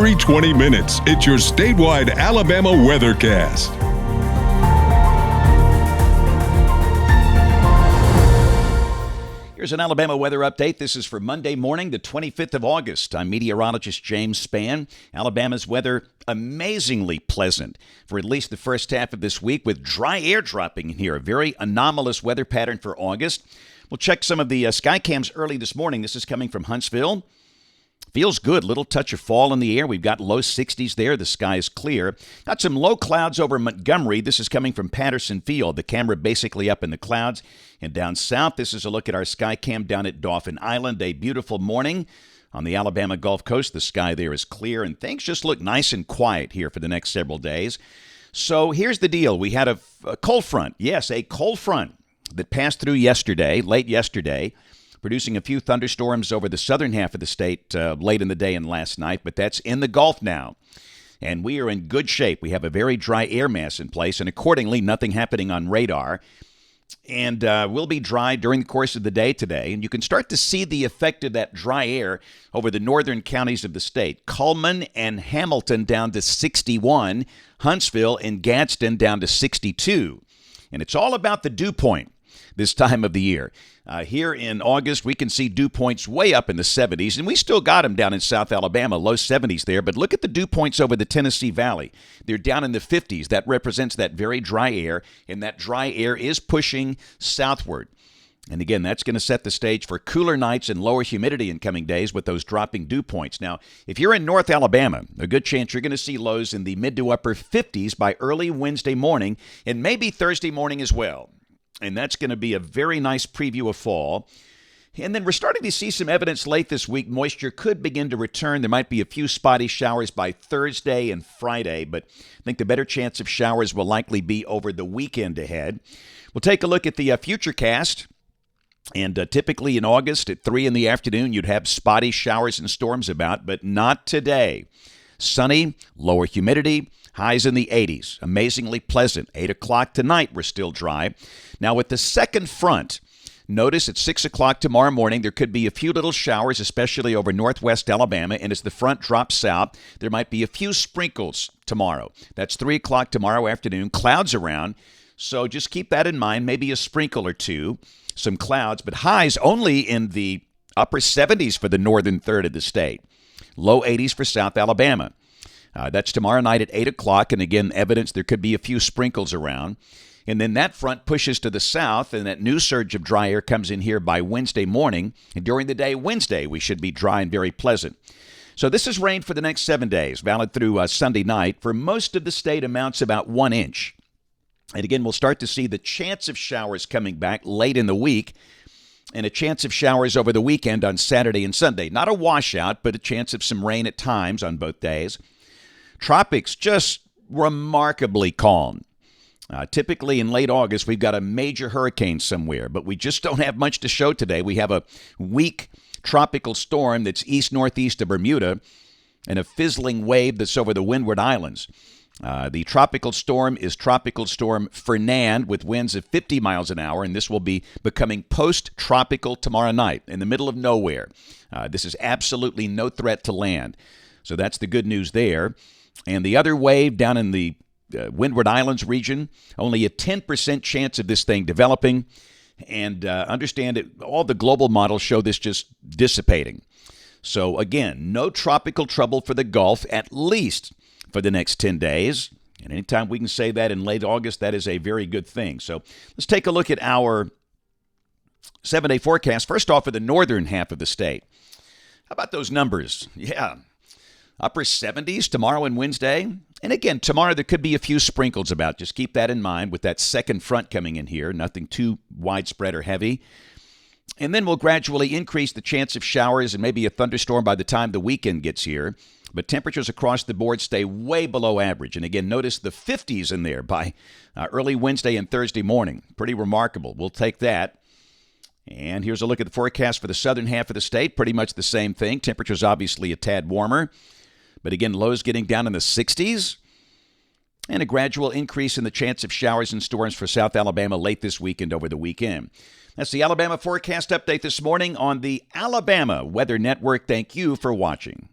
every 20 minutes. It's your statewide Alabama Weathercast. Here's an Alabama weather update. This is for Monday morning, the 25th of August. I'm meteorologist James Spann. Alabama's weather amazingly pleasant for at least the first half of this week, with dry air dropping in here. A very anomalous weather pattern for August. We'll check some of the sky cams early this morning. This is coming from Huntsville. Feels good. Little touch of fall in the air. We've got low 60s there. The sky is clear. Got some low clouds over Montgomery. This is coming from Patterson Field. The camera basically up in the clouds. And down south, this is a look at our sky cam down at Dauphin Island. A beautiful morning on the Alabama Gulf Coast. The sky there is clear, and things just look nice and quiet here for the next several days. So here's the deal. We had a cold front. Yes, a cold front that passed through yesterday, late yesterday, producing a few thunderstorms over the southern half of the state late in the day and last night, but that's in the Gulf now. And we are in good shape. We have a very dry air mass in place, and accordingly, nothing happening on radar. And we'll be dry during the course of the day today. And you can start to see the effect of that dry air over the northern counties of the state. Cullman and Hamilton down to 61, Huntsville and Gadsden down to 62. And it's all about the dew point this time of the year. Here in August, we can see dew points way up in the 70s, and we still got them down in South Alabama, low 70s there. But look at the dew points over the Tennessee Valley. They're down in the 50s. That represents that very dry air, and that dry air is pushing southward. And again, that's going to set the stage for cooler nights and lower humidity in coming days with those dropping dew points. Now, if you're in North Alabama, a good chance you're going to see lows in the mid to upper 50s by early Wednesday morning, and maybe Thursday morning as well. And that's going to be a very nice preview of fall. And then we're starting to see some evidence late this week. Moisture could begin to return. There might be a few spotty showers by Thursday and Friday, but I think the better chance of showers will likely be over the weekend ahead. We'll take a look at the Futurecast. And typically in August at 3 in the afternoon, you'd have spotty showers and storms about, but not today. Sunny, lower humidity, highs in the 80s. Amazingly pleasant. 8 o'clock tonight, we're still dry. Now with the second front, notice at 6 o'clock tomorrow morning, there could be a few little showers, especially over northwest Alabama. And as the front drops south, there might be a few sprinkles tomorrow. That's 3 o'clock tomorrow afternoon. Clouds around. So just keep that in mind. Maybe a sprinkle or two. Some clouds, but highs only in the upper 70s for the northern third of the state. Low 80s for South Alabama. That's tomorrow night at 8 o'clock, and again, evidence there could be a few sprinkles around. And then that front pushes to the south, and that new surge of dry air comes in here by Wednesday morning. And during the day Wednesday, we should be dry and very pleasant. So this is rain for the next 7 days, valid through Sunday night. For most of the state, amounts about 1 inch. And again, we'll start to see the chance of showers coming back late in the week, and a chance of showers over the weekend on Saturday and Sunday. Not a washout, but a chance of some rain at times on both days. Tropics just remarkably calm. Typically in late August, we've got a major hurricane somewhere, but we just don't have much to show today. We have a weak tropical storm that's east-northeast of Bermuda and a fizzling wave that's over the Windward Islands. The tropical storm is Tropical Storm Fernand with winds of 50 miles an hour, and this will be becoming post-tropical tomorrow night in the middle of nowhere. This is absolutely no threat to land. So that's the good news there. And the other wave down in the Windward Islands region, only a 10% chance of this thing developing. And understand it, all the global models show this just dissipating. So again, no tropical trouble for the Gulf, at least for the next 10 days. And anytime we can say that in late August, that is a very good thing. So let's take a look at our 7-day forecast. First off, for the northern half of the state. How about those numbers? Yeah. Upper 70s tomorrow and Wednesday. And again, tomorrow there could be a few sprinkles about. Just keep that in mind with that second front coming in here. Nothing too widespread or heavy. And then we'll gradually increase the chance of showers and maybe a thunderstorm by the time the weekend gets here. But temperatures across the board stay way below average. And again, notice the 50s in there by early Wednesday and Thursday morning. Pretty remarkable. We'll take that. And here's a look at the forecast for the southern half of the state. Pretty much the same thing. Temperatures obviously a tad warmer. But again, lows getting down in the 60s. And a gradual increase in the chance of showers and storms for South Alabama late this week and over the weekend. That's the Alabama Forecast Update this morning on the Alabama Weather Network. Thank you for watching.